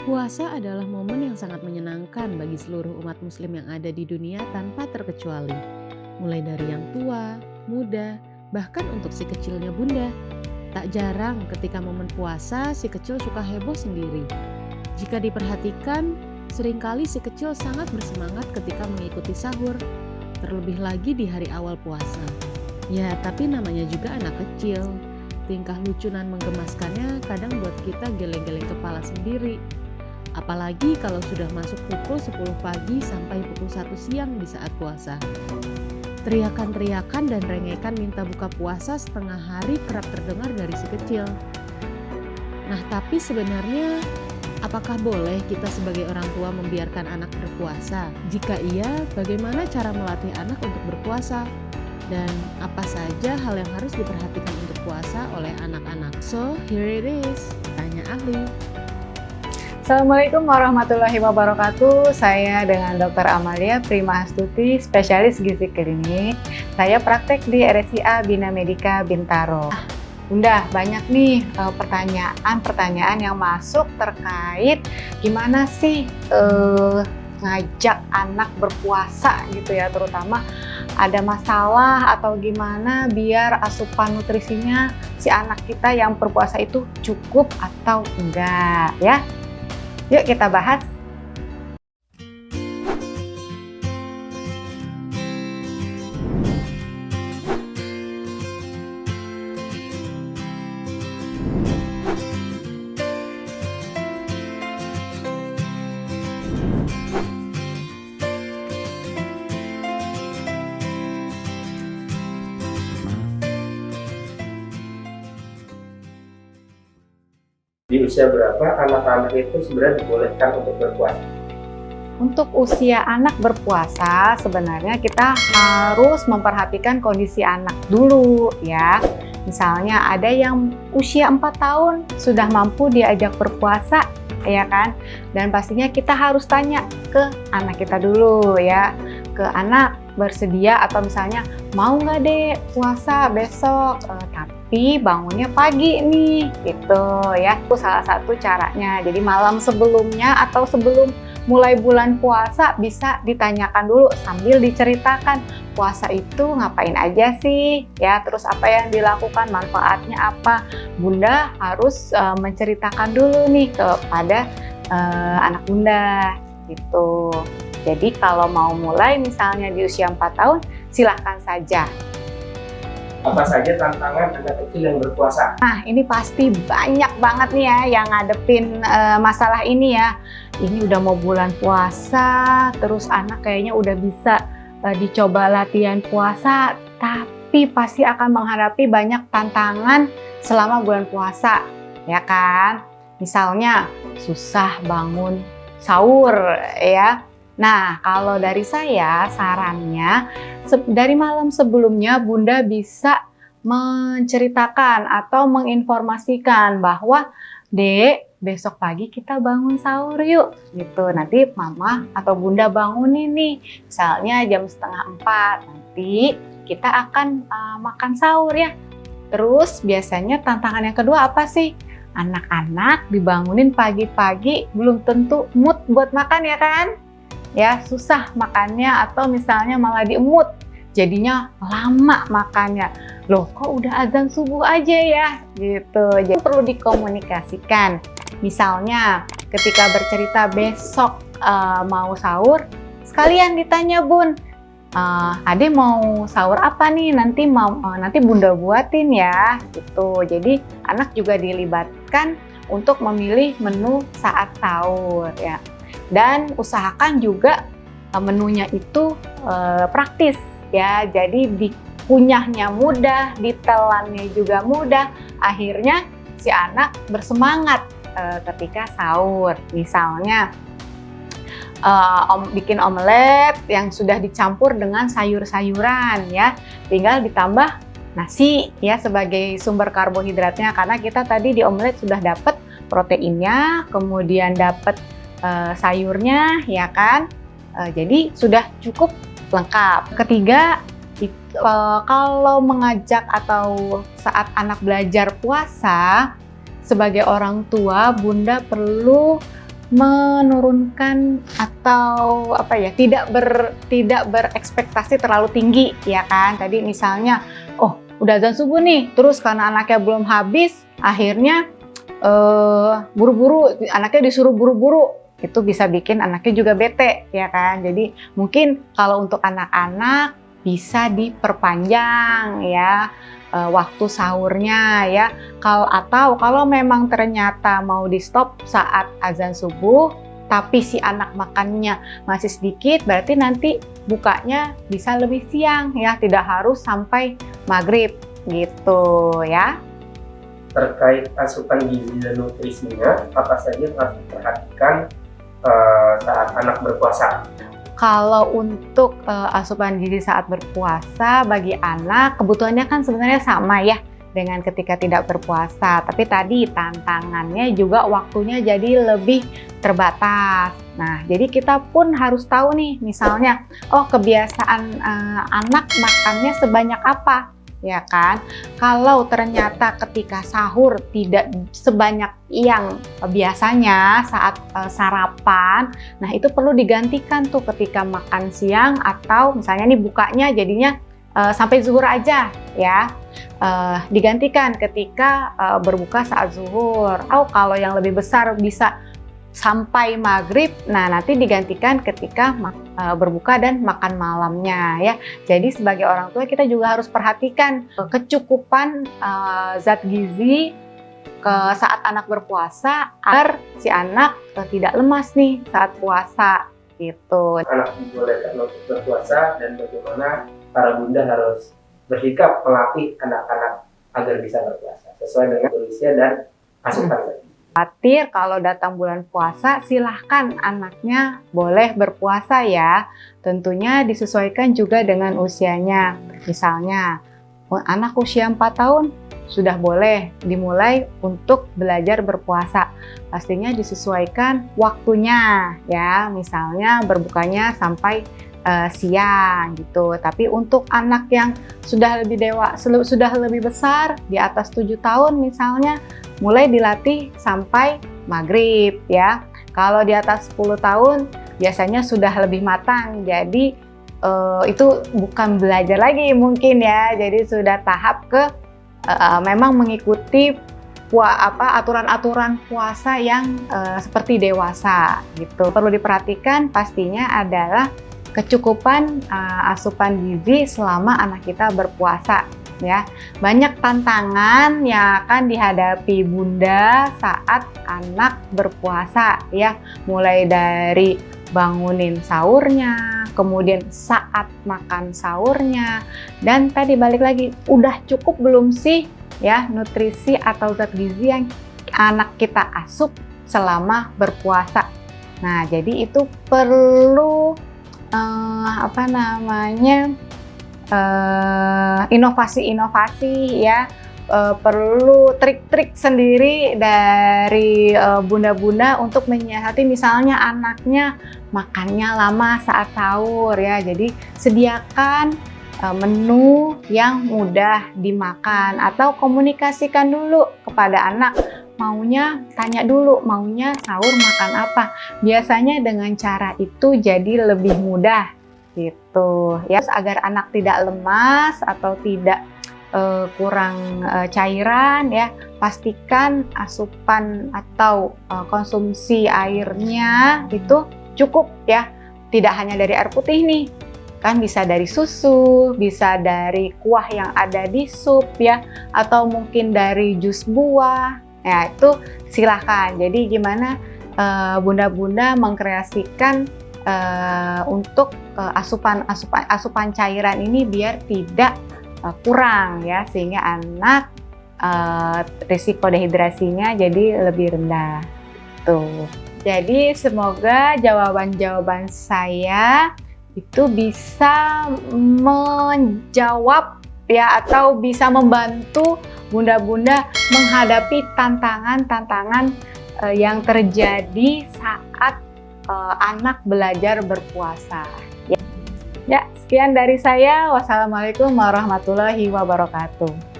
Puasa adalah momen yang sangat menyenangkan bagi seluruh umat muslim yang ada di dunia tanpa terkecuali. Mulai dari yang tua, muda, bahkan untuk si kecilnya bunda. Tak jarang ketika momen puasa si kecil suka heboh sendiri. Jika diperhatikan, seringkali si kecil sangat bersemangat ketika mengikuti sahur. Terlebih lagi di hari awal puasa. Ya, tapi namanya juga anak kecil. Tingkah lucu dan menggemaskannya kadang buat kita geleng-geleng kepala sendiri. Apalagi kalau sudah masuk pukul 10 pagi sampai pukul 1 siang di saat puasa. Teriakan-teriakan dan rengekan minta buka puasa setengah hari kerap terdengar dari si kecil. Nah, tapi sebenarnya apakah boleh kita sebagai orang tua membiarkan anak berpuasa? Jika iya, bagaimana cara melatih anak untuk berpuasa? Dan apa saja hal yang harus diperhatikan untuk puasa oleh anak-anak? So, here it is, tanya ahli. Assalamualaikum warahmatullahi wabarakatuh. Saya dengan Dr. Amalia Primastuti, spesialis gizi klinik. Saya praktek di RSIA Bina Medika Bintaro. Bunda, banyak nih pertanyaan yang masuk terkait gimana sih ngajak anak berpuasa gitu ya, terutama ada masalah atau gimana biar asupan nutrisinya si anak kita yang berpuasa itu cukup atau enggak ya. Yuk kita bahas. Di usia berapa anak-anak itu sebenarnya dibolehkan untuk berpuasa? Untuk usia anak berpuasa, sebenarnya kita harus memperhatikan kondisi anak dulu ya. Misalnya ada yang usia 4 tahun sudah mampu diajak berpuasa, ya kan? Dan pastinya kita harus tanya ke anak kita dulu ya. Ke anak bersedia atau misalnya mau nggak deh puasa besok, tapi bangunnya pagi nih gitu ya. Itu salah satu caranya. Jadi malam sebelumnya atau sebelum mulai bulan puasa bisa ditanyakan dulu sambil diceritakan puasa itu ngapain aja sih ya, terus apa yang dilakukan, manfaatnya apa. Bunda harus menceritakan dulu nih kepada anak bunda gitu. Jadi kalau mau mulai misalnya di usia 4 tahun silahkan saja. Apa saja tantangan anak kecil yang berpuasa? Nah, ini pasti banyak banget nih ya yang ngadepin masalah ini ya. Ini udah mau bulan puasa, terus anak kayaknya udah bisa dicoba latihan puasa, tapi pasti akan menghadapi banyak tantangan selama bulan puasa, ya kan? Misalnya susah bangun sahur ya. Nah, kalau dari saya sarannya dari malam sebelumnya Bunda bisa menceritakan atau menginformasikan bahwa Dek, besok pagi kita bangun sahur yuk gitu. Nanti Mama atau Bunda bangunin nih, misalnya jam setengah 4. Nanti kita akan makan sahur ya. Terus biasanya tantangan yang kedua apa sih? Anak-anak dibangunin pagi-pagi belum tentu mood buat makan ya kan? Ya susah makannya atau misalnya malah diemut jadinya lama makannya. Loh kok udah azan subuh aja ya gitu. Jadi perlu dikomunikasikan. Misalnya ketika bercerita besok mau sahur, sekalian ditanya Bun, Ade mau sahur apa nih, nanti Bunda buatin ya gitu. Jadi anak juga dilibatkan untuk memilih menu saat sahur ya. Dan usahakan juga menunya itu praktis ya, jadi dikunyahnya mudah, ditelannya juga mudah, akhirnya si anak bersemangat ketika sahur. Misalnya bikin omelet yang sudah dicampur dengan sayur-sayuran ya, tinggal ditambah nasi ya sebagai sumber karbohidratnya, karena kita tadi di omelet sudah dapat proteinnya, kemudian dapat sayurnya ya kan, jadi sudah cukup lengkap. Ketiga, kalau mengajak atau saat anak belajar puasa sebagai orang tua, Bunda perlu menurunkan atau tidak berekspektasi terlalu tinggi ya kan. Tadi misalnya udah azan subuh nih, terus karena anaknya belum habis, akhirnya buru-buru, anaknya disuruh buru-buru, itu bisa bikin anaknya juga bete ya kan. Jadi mungkin kalau untuk anak-anak bisa diperpanjang ya waktu sahurnya ya. Atau kalau memang ternyata mau di stop saat azan subuh, tapi si anak makannya masih sedikit, berarti nanti bukanya bisa lebih siang ya, tidak harus sampai maghrib gitu ya. Terkait asupan gizi dan nutrisinya, apa saja yang harus diperhatikan saat anak berpuasa? Kalau untuk asupan gizi saat berpuasa bagi anak, kebutuhannya kan sebenarnya sama ya dengan ketika tidak berpuasa. Tapi tadi tantangannya juga waktunya jadi lebih terbatas. Nah, jadi kita pun harus tahu nih, misalnya, kebiasaan anak makannya sebanyak apa? Ya kan, kalau ternyata ketika sahur tidak sebanyak yang biasanya saat sarapan, nah itu perlu digantikan tuh ketika makan siang, atau misalnya nih bukanya jadinya sampai zuhur aja ya, digantikan ketika berbuka saat zuhur. Kalau yang lebih besar bisa sampai maghrib, nah nanti digantikan ketika berbuka dan makan malamnya ya. Jadi sebagai orang tua kita juga harus perhatikan kecukupan zat gizi saat anak berpuasa agar si anak tidak lemas nih saat puasa gitu. Anak dibolehkan untuk berpuasa dan bagaimana para bunda harus bersikap melatih anak-anak agar bisa berpuasa sesuai dengan usia dan asupan gizi. Khawatir kalau datang bulan puasa, silahkan anaknya boleh berpuasa ya. Tentunya disesuaikan juga dengan usianya. Misalnya, anak usia 4 tahun sudah boleh dimulai untuk belajar berpuasa. Pastinya disesuaikan waktunya ya. Misalnya berbukanya sampai siang gitu. Tapi untuk anak yang sudah lebih besar, di atas 7 tahun misalnya, mulai dilatih sampai maghrib ya. Kalau di atas 10 tahun biasanya sudah lebih matang, jadi itu bukan belajar lagi mungkin ya, jadi sudah tahap ke memang mengikuti aturan-aturan puasa yang seperti dewasa gitu. Perlu diperhatikan pastinya adalah kecukupan asupan gizi selama anak kita berpuasa ya. Banyak tantangan yang akan dihadapi bunda saat anak berpuasa ya, mulai dari bangunin sahurnya, kemudian saat makan sahurnya, dan tadi balik lagi, udah cukup belum sih ya nutrisi atau zat gizi yang anak kita asup selama berpuasa. Nah, jadi itu perlu inovasi-inovasi ya, perlu trik-trik sendiri dari bunda-bunda untuk menyiasati misalnya anaknya makannya lama saat sahur ya. Jadi sediakan menu yang mudah dimakan, atau komunikasikan dulu kepada anak, tanya dulu maunya sahur makan apa. Biasanya dengan cara itu jadi lebih mudah gitu ya, agar anak tidak lemas atau tidak kurang cairan ya. Pastikan asupan atau konsumsi airnya itu cukup ya, tidak hanya dari air putih nih, kan bisa dari susu, bisa dari kuah yang ada di sup ya, atau mungkin dari jus buah ya, itu silahkan. Jadi gimana bunda-bunda mengkreasikan untuk asupan cairan ini biar tidak kurang ya, sehingga anak risiko dehidrasinya jadi lebih rendah tuh. Jadi semoga jawaban-jawaban saya itu bisa menjawab ya, atau bisa membantu bunda-bunda menghadapi tantangan-tantangan yang terjadi saat anak belajar berpuasa. Ya, sekian dari saya. Wassalamualaikum warahmatullahi wabarakatuh.